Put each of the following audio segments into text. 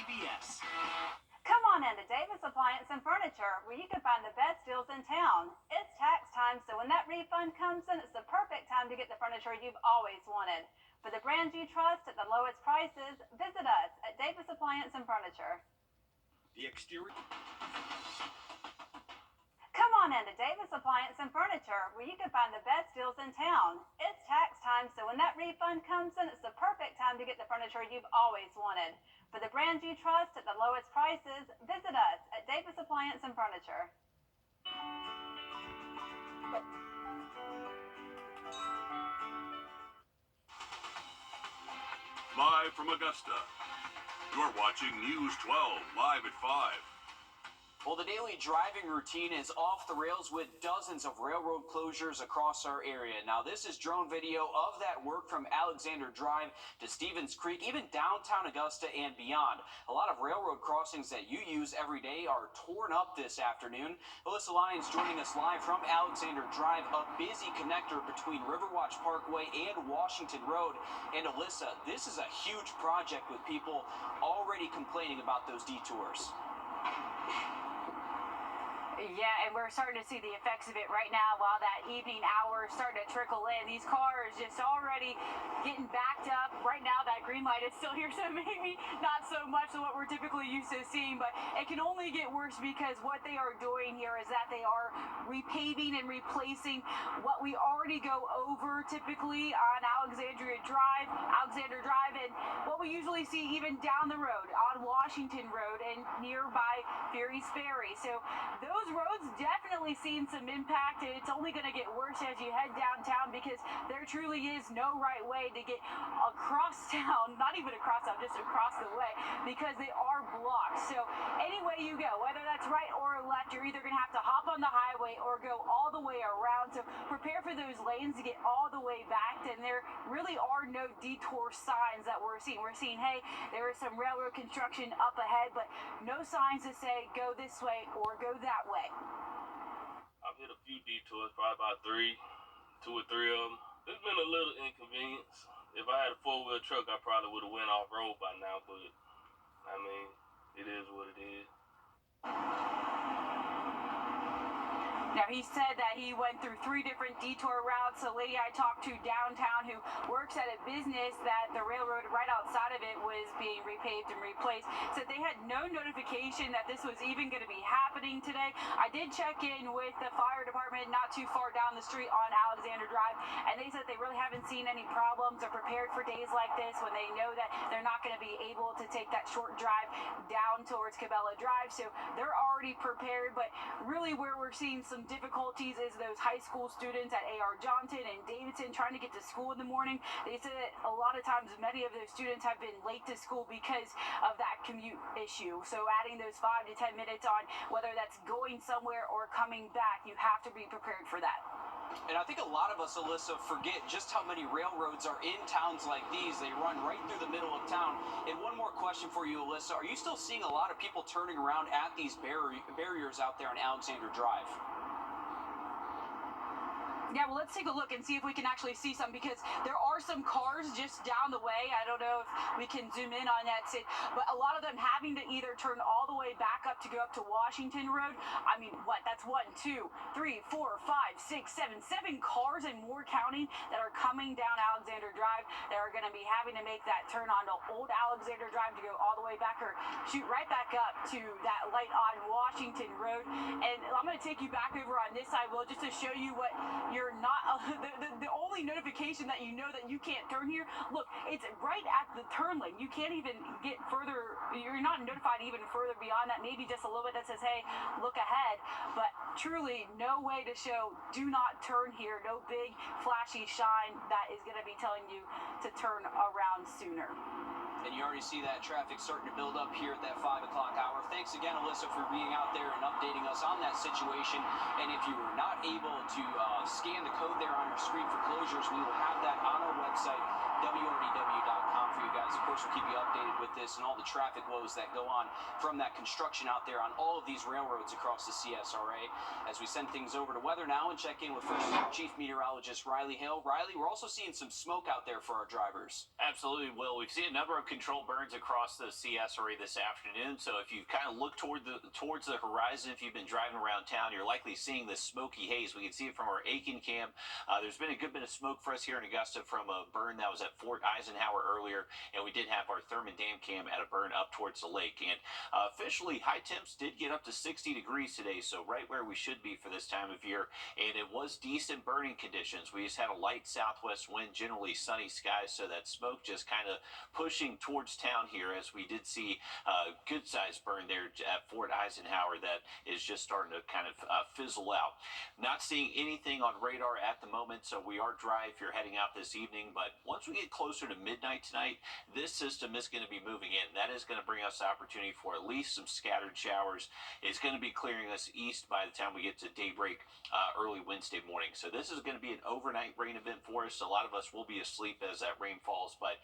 CBS. Come on into Davis Appliance and Furniture, where you can find the best deals in town. It's tax time, so when that refund comes in, it's the perfect time to get the furniture you've always wanted. For the brands you trust at the lowest prices, visit us at Davis Appliance and Furniture. The exterior. Come on into Davis Appliance and Furniture, where you can find the best deals in town. It's tax time, so when that refund comes in, it's the perfect time to get the furniture you've always wanted. For the brands you trust at the lowest prices, visit us at Davis Appliance and Furniture. Live from Augusta, you're watching News 12 live at 5. Well, the daily driving routine is off the rails with dozens of railroad closures across our area. Now, this is drone video of that work from Alexander Drive to Stevens Creek, even downtown Augusta and beyond. A lot of railroad crossings that you use every day are torn up this afternoon. Alyssa Lyons joining us live from Alexander Drive, a busy connector between Riverwatch Parkway and Washington Road. And Alyssa, this is a huge project with people already complaining about those detours. Yeah, and we're starting to see the effects of it right now while that evening hour is starting to trickle in. These cars just already getting backed up. Right now, that green light is still here, so maybe not so much of what we're typically used to seeing, but it can only get worse because what they are doing here is that they are repaving and replacing what we already go over typically on Alexander Drive, and what we usually see even down the road on Washington Road and nearby Ferry's Ferry. So those roads definitely seen some impact, and it's only going to get worse as you head downtown because there truly is no right way to get across town, not even across town, just across the way, because they are blocked. So any way you go, whether that's right or left, you're either going to have to hop on the highway or go all the way around. So prepare for those lanes to get all the way back, and there really are no detour signs that we're seeing. We're seeing, hey, there is some railroad construction up ahead, but no signs to say go this way or go that way. I've hit a few detours, probably about two or three of them. It's been a little inconvenience. If I had a four-wheel truck, I probably would have went off-road by now, but, I mean, it is what it is. Now, he said that he went through 3 different detour routes. A lady I talked to downtown who works at a business that the railroad right outside of it was being repaved and replaced said they had no notification that this was even going to be happening today. I did check in with the fire department not too far down the street on Alexander Drive, and they said they really haven't seen any problems or prepared for days like this when they know that they're not going to be able to take that short drive down towards Cabela Drive. So they're already prepared, but really where we're seeing some difficulties is those high school students at A.R. Johnson and Davidson trying to get to school in the morning. They said that a lot of times many of those students have been late to school because of that commute issue. So adding those 5 to 10 minutes on, whether that's going somewhere or coming back, you have to be prepared for that. And I think a lot of us, Alyssa, forget just how many railroads are in towns like these. They run right through the middle of town. And one more question for you, Alyssa. Are you still seeing a lot of people turning around at these barriers out there on Alexander Drive? Yeah, well, let's take a look and see if we can actually see some, because there are some cars just down the way. I don't know if we can zoom in on that, Sid, but a lot of them having to either turn all the way back up to go up to Washington Road. I mean, what? That's 1, 2, 3, 4, 5, 6, 7 cars and more counting that are coming down Alexander Drive that are going to be having to make that turn onto Old Alexander Drive to go all the way back or shoot right back up to that light on Washington Road. And I'm going to take you back over on this side, Will, just to show you what you're not the only notification that you know that you can't turn here. Look, it's right at the turn lane. You can't even get further. You're not notified even further beyond that. Maybe just a little bit that says, hey, look ahead. But truly no way to show do not turn here. No big flashy shine that is going to be telling you to turn around sooner. And you already see that traffic starting to build up here at that 5 o'clock hour. Thanks again, Alyssa, for being out there and updating us on that situation. And if you were not able to scan the code there on your screen for closures, we will have that on our website, wrdw.com, for you guys. Of course, we'll keep you updated with this and all the traffic woes that go on from that construction out there on all of these railroads across the CSRA. As we send things over to weather now and check in with First Chief Meteorologist Riley Hale. Riley, we're also seeing some smoke out there for our drivers. Absolutely, Will. We've seen a number of control burns across the CS area this afternoon. So if you kind of look towards the horizon, if you've been driving around town, you're likely seeing this smoky haze. We can see it from our Aiken cam. There's been a good bit of smoke for us here in Augusta from a burn that was at Fort Eisenhower earlier, and we did have our Thurman Dam cam at a burn up towards the lake. And officially, high temps did get up to 60 degrees today, so right where we should be for this time of year. And it was decent burning conditions. We just had a light southwest wind, generally sunny skies, so that smoke just kind of pushing towards town here, as we did see a good sized burn there at Fort Eisenhower that is just starting to kind of fizzle out. Not seeing anything on radar at the moment, so we are dry if you're heading out this evening. But once we get closer to midnight tonight, this system is going to be moving in. That is going to bring us the opportunity for at least some scattered showers. It's going to be clearing us east by the time we get to daybreak early Wednesday morning. So this is going to be an overnight rain event for us. A lot of us will be asleep as that rain falls, but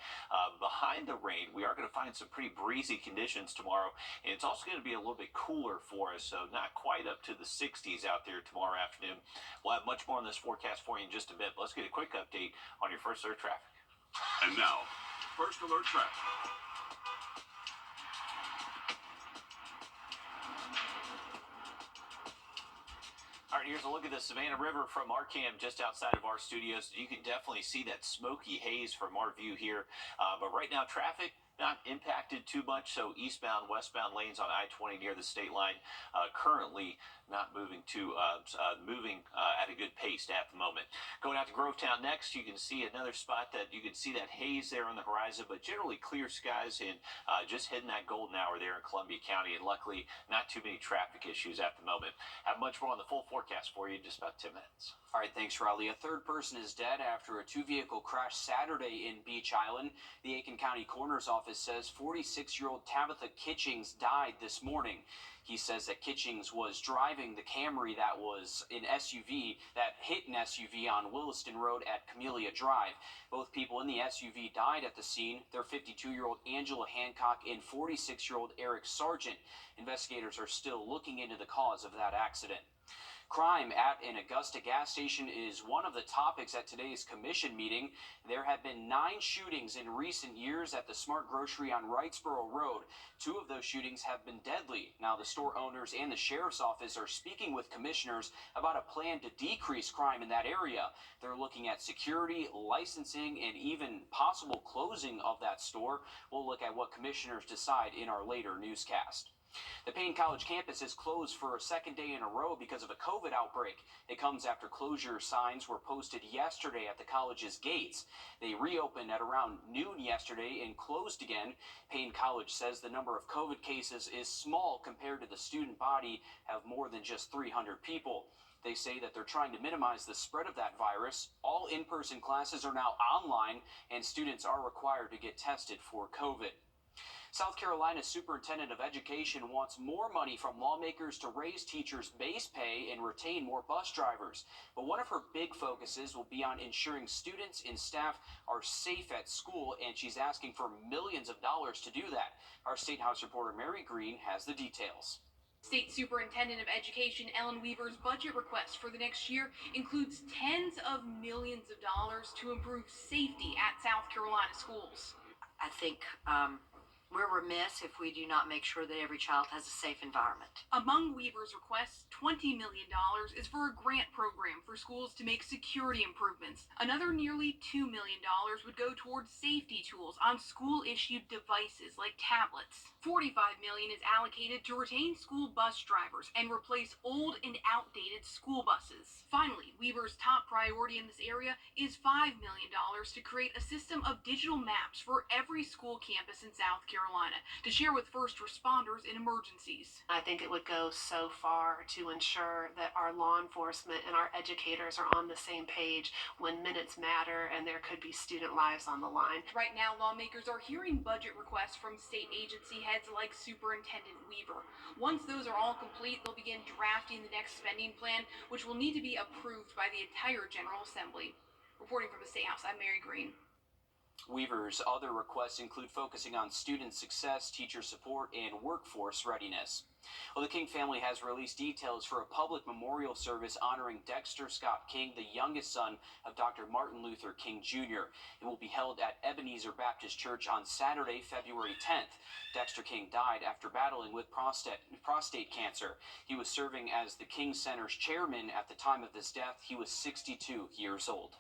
behind the rain, we are going to find some pretty breezy conditions tomorrow, and it's also going to be a little bit cooler for us, so not quite up to the 60s out there tomorrow afternoon. We'll have much more on this forecast for you in just a bit. Let's get a quick update on your first alert traffic. And now, first alert traffic. All right, here's a look at the Savannah River from our cam just outside of our studios. You can definitely see that smoky haze from our view here. But right now, traffic not impacted too much. So eastbound, westbound lanes on I-20 near the state line currently not moving at a good pace at the moment. Going out to Grovetown next, you can see another spot that you can see that haze there on the horizon, but generally clear skies and just hitting that golden hour there in Columbia County, and luckily not too many traffic issues at the moment. Have much more on the full forecast for you in just about 10 minutes. All right, thanks, Riley. A third person is dead after a two-vehicle crash Saturday in Beach Island. The Aiken County Coroner's Office says 46-year-old Tabitha Kitchings died this morning. He says that Kitchings was driving the Camry that was an SUV that hit an SUV on Williston Road at Camellia Drive. Both people in the SUV died at the scene. They're 52-year-old Angela Hancock and 46-year-old Eric Sargent. Investigators are still looking into the cause of that accident. Crime at an Augusta gas station is one of the topics at today's commission meeting. There have been 9 shootings in recent years at the Smart Grocery on Wrightsboro Road. 2 of those shootings have been deadly. Now, the store owners and the sheriff's office are speaking with commissioners about a plan to decrease crime in that area. They're looking at security, licensing, and even possible closing of that store. We'll look at what commissioners decide in our later newscast. The Payne College campus is closed for a second day in a row because of a COVID outbreak. It comes after closure signs were posted yesterday at the college's gates. They reopened at around noon yesterday and closed again. Payne College says the number of COVID cases is small compared to the student body of more than just 300 people. They say that they're trying to minimize the spread of that virus. All in-person classes are now online, and students are required to get tested for COVID. South Carolina's Superintendent of Education wants more money from lawmakers to raise teachers' base pay and retain more bus drivers. But one of her big focuses will be on ensuring students and staff are safe at school, and she's asking for millions of dollars to do that. Our State House reporter Mary Green has the details. State Superintendent of Education Ellen Weaver's budget request for the next year includes tens of millions of dollars to improve safety at South Carolina schools. I think we're remiss if we do not make sure that every child has a safe environment. Among Weaver's requests, $20 million is for a grant program for schools to make security improvements. Another nearly $2 million would go towards safety tools on school-issued devices like tablets. $45 million is allocated to retain school bus drivers and replace old and outdated school buses. Finally, Weaver's top priority in this area is $5 million to create a system of digital maps for every school campus in South Carolina to share with first responders in emergencies. I think it would go so far to ensure that our law enforcement and our educators are on the same page when minutes matter and there could be student lives on the line. Right now, lawmakers are hearing budget requests from state agency heads like Superintendent Weaver. Once those are all complete, they'll begin drafting the next spending plan, which will need to be approved by the entire General Assembly. Reporting from the State House, I'm Mary Green. Weaver's other requests include focusing on student success, teacher support, and workforce readiness. Well, the King family has released details for a public memorial service honoring Dexter Scott King, the youngest son of Dr. Martin Luther King Jr. It will be held at Ebenezer Baptist Church on Saturday, February 10th. Dexter King died after battling with prostate cancer. He was serving as the King Center's chairman at the time of his death. He was 62 years old.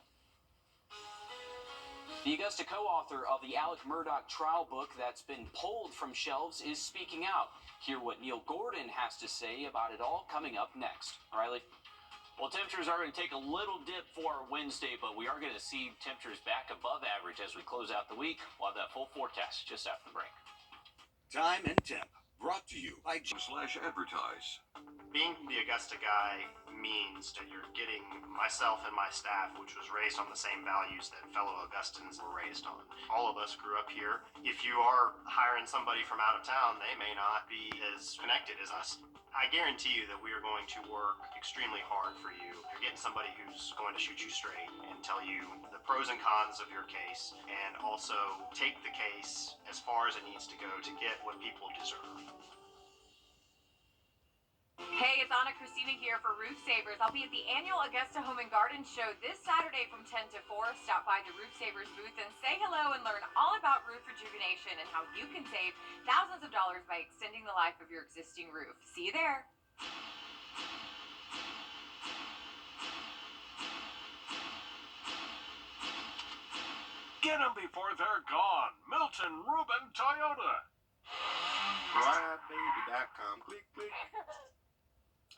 The Augusta co-author of the Alec Murdaugh trial book that's been pulled from shelves is speaking out. Hear what Neil Gordon has to say about it all coming up next. Riley? Well, temperatures are going to take a little dip for Wednesday, but we are going to see temperatures back above average as we close out the week. We'll have that full forecast just after the break. Time and temp. Brought to you by /advertise. Being the Augusta guy means that you're getting myself and my staff, which was raised on the same values that fellow Augustans were raised on. All of us grew up here. If you are hiring somebody from out of town, they may not be as connected as us. I guarantee you that we are going to work extremely hard for you. You're getting somebody who's going to shoot you straight and tell you the pros and cons of your case, and also take the case as far as it needs to go to get what people deserve. Hey, it's Anna Christina here for Roof Savers. I'll be at the annual Augusta Home and Garden Show this Saturday from 10 to 4. Stop by the Roof Savers booth and say hello and learn all about roof rejuvenation and how you can save thousands of dollars by extending the life of your existing roof. See you there. Get them before they're gone. Milton Rubin Toyota. Crybaby.com. Click, click.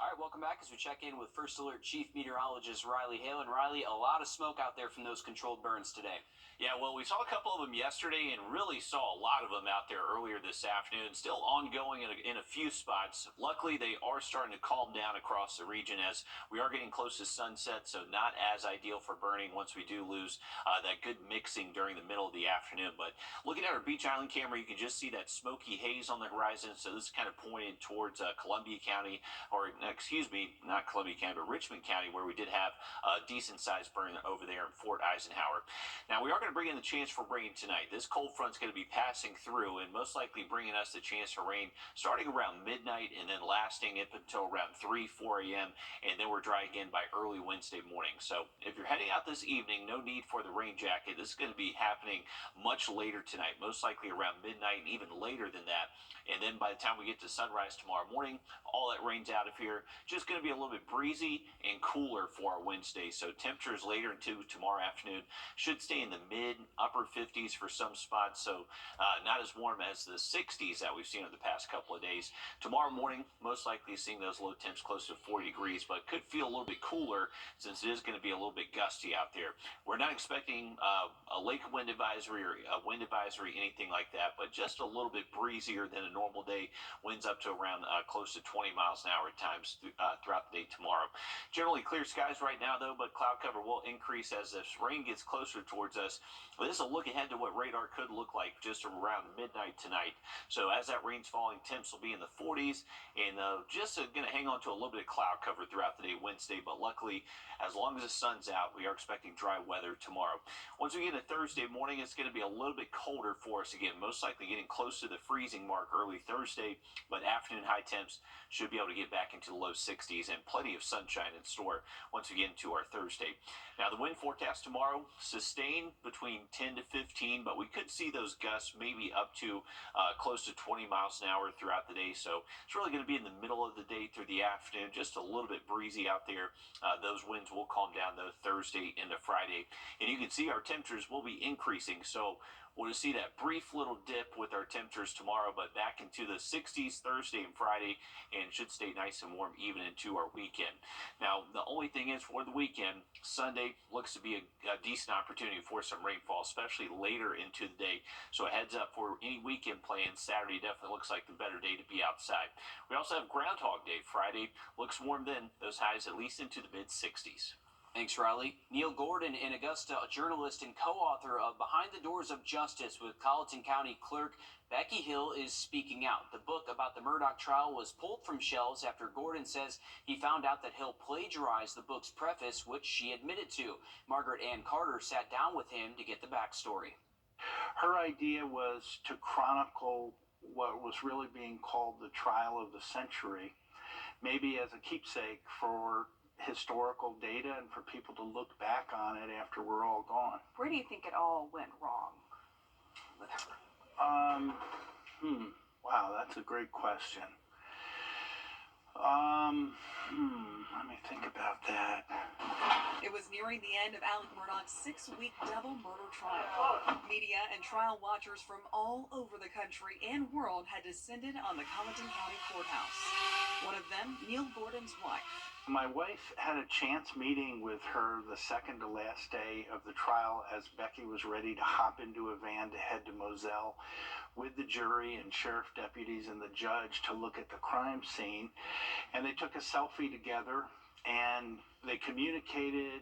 All right, welcome back as we check in with First Alert Chief Meteorologist Riley Hale. And Riley, a lot of smoke out there from those controlled burns today. Yeah, well, we saw a couple of them yesterday and really saw a lot of them out there earlier this afternoon. Still ongoing in a few spots. Luckily, they are starting to calm down across the region as we are getting close to sunset, so not as ideal for burning once we do lose that good mixing during the middle of the afternoon. But looking at our Beach Island camera, you can just see that smoky haze on the horizon. So this is kind of pointing towards Columbia County, or excuse me, not Columbia County, but Richmond County, where we did have a decent-sized burn over there in Fort Eisenhower. Now, we are going to bring in the chance for rain tonight. This cold front's going to be passing through and most likely bringing us the chance for rain starting around midnight and then lasting up until around 3, 4 a.m. And then we're dry again by early Wednesday morning. So if you're heading out this evening, no need for the rain jacket. This is going to be happening much later tonight, most likely around midnight and even later than that. And then by the time we get to sunrise tomorrow morning, all that rain's out of here. Just going to be a little bit breezy and cooler for our Wednesday. So temperatures later into tomorrow afternoon should stay in the upper 50s for some spots. So not as warm as the 60s that we've seen over the past couple of days. Tomorrow morning, most likely seeing those low temps close to 40 degrees, but could feel a little bit cooler since it is going to be a little bit gusty out there. We're not expecting a lake wind advisory or a wind advisory, anything like that, but just a little bit breezier than a normal day. Winds up to around close to 20 miles an hour at times throughout the day tomorrow. Generally clear skies right now, though, but cloud cover will increase as this rain gets closer towards us. Well, this is a look ahead to what radar could look like just around midnight tonight. So as that rain's falling, temps will be in the 40s, and just going to hang on to a little bit of cloud cover throughout the day Wednesday. But luckily, as long as the sun's out, we are expecting dry weather tomorrow. Once we get to Thursday morning, it's going to be a little bit colder for us again, most likely getting close to the freezing mark early Thursday, but afternoon high temps should be able to get back into the low 60s and plenty of sunshine in store once we get into our Thursday. Now, the wind forecast tomorrow, sustained between 10 to 15, but we could see those gusts maybe up to close to 20 miles an hour throughout the day. So it's really going to be in the middle of the day through the afternoon, just a little bit breezy out there. Those winds will calm down though Thursday into Friday. And you can see our temperatures will be increasing. So we'll see that brief little dip with our temperatures tomorrow, but back into the 60s Thursday and Friday, and should stay nice and warm even into our weekend. Now, the only thing is for the weekend, Sunday looks to be a decent opportunity for some rainfall, especially later into the day. So a heads up for any weekend plans. Saturday definitely looks like the better day to be outside. We also have Groundhog Day. Friday looks warm then, those highs at least into the mid-60s. Thanks, Riley. Neil Gordon in Augusta, a journalist and co-author of Behind the Doors of Justice with Colleton County Clerk Becky Hill, is speaking out. The book about the Murdaugh trial was pulled from shelves after Gordon says he found out that Hill plagiarized the book's preface, which she admitted to. Margaret Ann Carter sat down with him to get the backstory. Her idea was to chronicle what was really being called the trial of the century, maybe as a keepsake for historical data and for people to look back on it after we're all gone. Where do you think it all went wrong with her? Wow, that's a great question. Let me think about that. It was nearing the end of Alec Murdaugh's 6-week double murder trial. Media and trial watchers from all over the country and world had descended on the Colleton County Courthouse. One of them, Neil Gordon's wife. My wife had a chance meeting with her the second to last day of the trial as Becky was ready to hop into a van to head to Moselle with the jury and sheriff deputies and the judge to look at the crime scene. And they took a selfie together and they communicated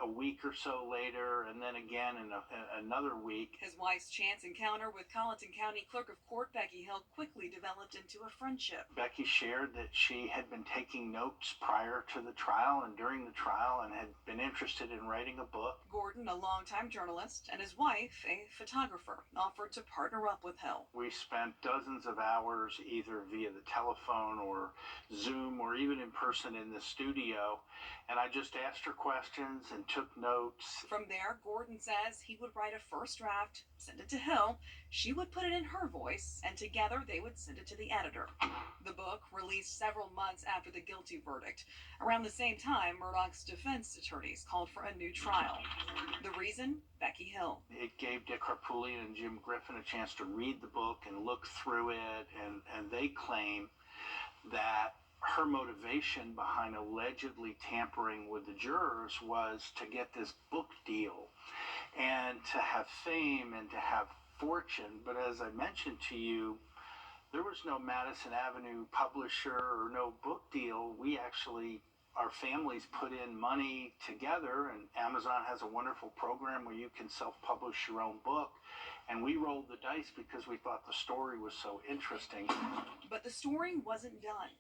a week or so later, and then again in another week. His wife's chance encounter with Colleton County Clerk of Court Becky Hill quickly developed into a friendship. Becky shared that she had been taking notes prior to the trial and during the trial and had been interested in writing a book. Gordon, a longtime journalist, and his wife, a photographer, offered to partner up with Hill. We spent dozens of hours either via the telephone or Zoom or even in person in the studio, and I just asked her questions and took notes. From there, Gordon says he would write a first draft, send it to Hill, she would put it in her voice, and together they would send it to the editor. The book, released several months after the guilty verdict. Around the same time, Murdaugh's defense attorneys called for a new trial. The reason? Becky Hill. It gave Dick Harpootlian and Jim Griffin a chance to read the book and look through it, and they claim that her motivation behind allegedly tampering with the jurors was to get this book deal and to have fame and to have fortune. But as I mentioned to you, there was no Madison Avenue publisher or no book deal. We actually, our families put in money together, and Amazon has a wonderful program where you can self-publish your own book. And we rolled the dice because we thought the story was so interesting. But the story wasn't done.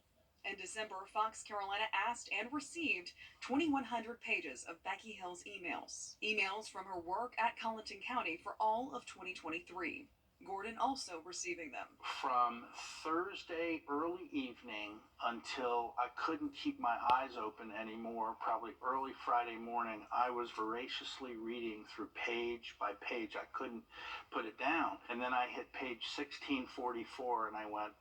In December, Fox Carolina asked and received 2,100 pages of Becky Hill's emails. Emails from her work at Colleton County for all of 2023. Gordon also receiving them. From Thursday early evening until I couldn't keep my eyes open anymore, probably early Friday morning, I was voraciously reading through page by page. I couldn't put it down. And then I hit page 1644 and I went,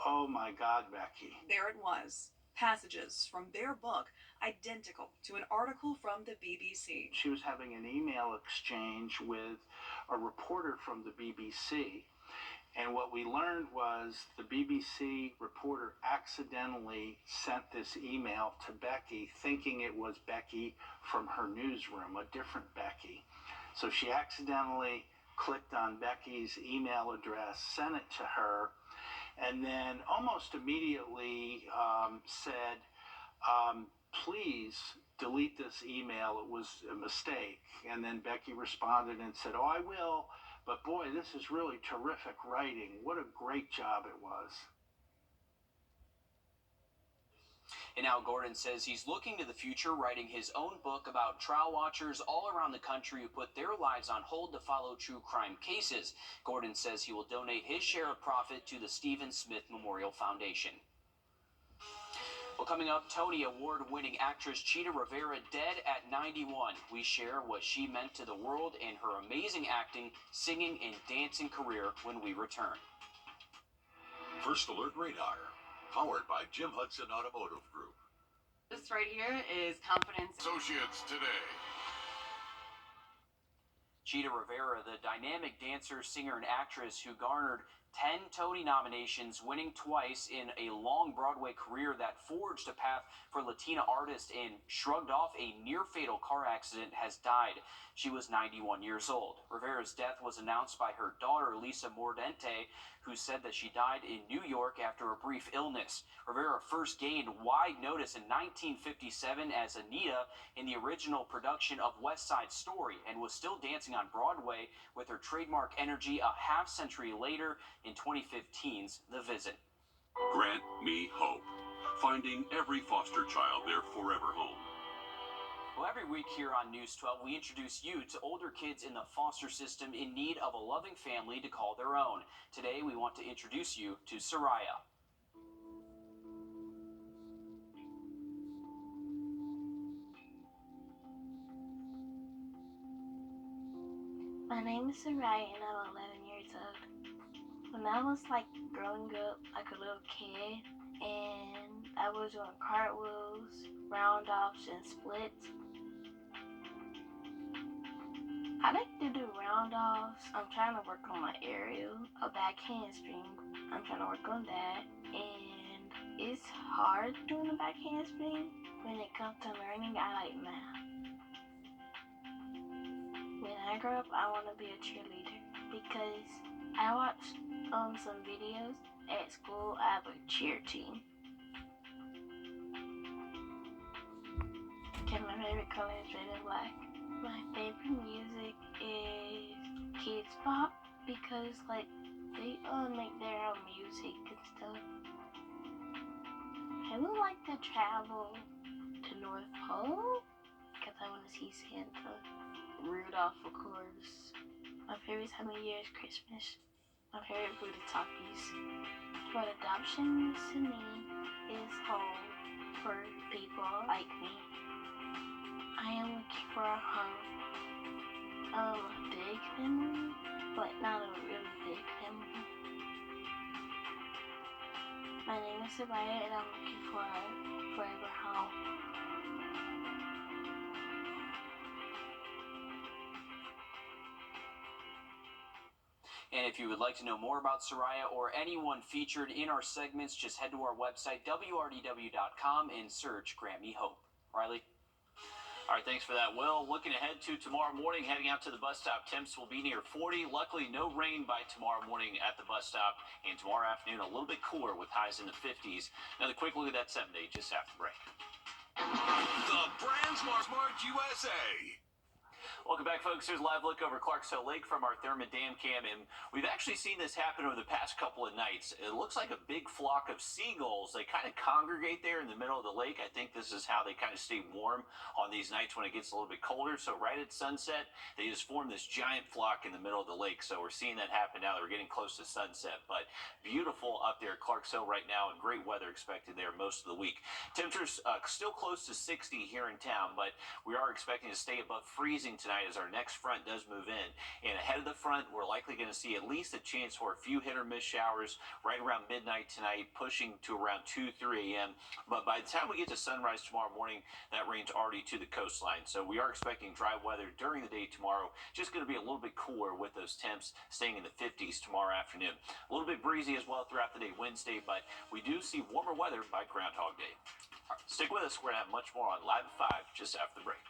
oh my God, Becky. There it was. Passages from their book identical to an article from the BBC. She was having an email exchange with a reporter from the BBC. And what we learned was the BBC reporter accidentally sent this email to Becky, thinking it was Becky from her newsroom, a different Becky. So she accidentally clicked on Becky's email address, sent it to her, and then almost immediately said, please delete this email. It was a mistake. And then Becky responded and said, oh, I will. But boy, this is really terrific writing. What a great job it was. And now Gordon says he's looking to the future, writing his own book about trial watchers all around the country who put their lives on hold to follow true crime cases. Gordon says he will donate his share of profit to the Stephen Smith Memorial Foundation. Well, coming up, Tony Award-winning actress Chita Rivera dead at 91. We share what she meant to the world and her amazing acting, singing, and dancing career when we return. First Alert Radar, powered by Jim Hudson Automotive Group. This right here is Confidence Associates today. Chita Rivera, the dynamic dancer, singer, and actress who garnered 10 Tony nominations, winning twice in a long Broadway career that forged a path for Latina artists and shrugged off a near-fatal car accident, has died. She was 91 years old. Rivera's death was announced by her daughter, Lisa Mordente, who said that she died in New York after a brief illness. Rivera first gained wide notice in 1957 as Anita in the original production of West Side Story, and was still dancing on Broadway with her trademark energy a half-century later in 2015's The Visit. Grant Me Hope, finding every foster child their forever home. Well, every week here on News 12, we introduce you to older kids in the foster system in need of a loving family to call their own. Today, we want to introduce you to Soraya. My name is Soraya and I'm 11 years old. When I was growing up like a little kid and I was doing cartwheels, round-offs, and splits, I like to do round-offs. I'm trying to work on my aerial, a back handspring. I'm trying to work on that, and it's hard doing a back handspring. When it comes to learning, I like math. When I grow up, I want to be a cheerleader because I watched some videos at school. I have a cheer team. Okay, my favorite color is red and black. My favorite music is kids pop because they make their own music and stuff. I would like to travel to North Pole because I want to see Santa. Rudolph, of course. My favorite time of year is Christmas. My favorite food is Takis. What adoption means to me is home for people like me. I am looking for a home. A big family, but not a really big family. My name is Soraya and I'm looking for a forever home. And if you would like to know more about Soraya or anyone featured in our segments, just head to our website, wrdw.com, and search Grant Me Hope. Riley? All right, thanks for that. Well, looking ahead to tomorrow morning, heading out to the bus stop, temps will be near 40. Luckily, no rain by tomorrow morning at the bus stop. And tomorrow afternoon, a little bit cooler with highs in the 50s. Another quick look at that 7-day just after the break. The Brand Smart USA. Welcome back, folks. Here's a live look over Clarksville Lake from our Thurman Dam cam, and we've actually seen this happen over the past couple of nights. It looks like a big flock of seagulls. They kind of congregate there in the middle of the lake. I think this is how they kind of stay warm on these nights when it gets a little bit colder. So right at sunset, they just form this giant flock in the middle of the lake. So we're seeing that happen now. We're getting close to sunset, but beautiful up there at Clarksville right now, and great weather expected there most of the week. Temperatures still close to 60 here in town, but we are expecting to stay above freezing tonight as our next front does move in. And ahead of the front, we're likely going to see at least a chance for a few hit or miss showers right around midnight tonight, pushing to around 2, 3 a.m. But by the time we get to sunrise tomorrow morning, that rain's already to the coastline. So we are expecting dry weather during the day tomorrow. Just going to be a little bit cooler with those temps staying in the 50s tomorrow afternoon. A little bit breezy as well throughout the day Wednesday, but we do see warmer weather by Groundhog Day. Stick with us. We're going to have much more on Live at 5 just after the break.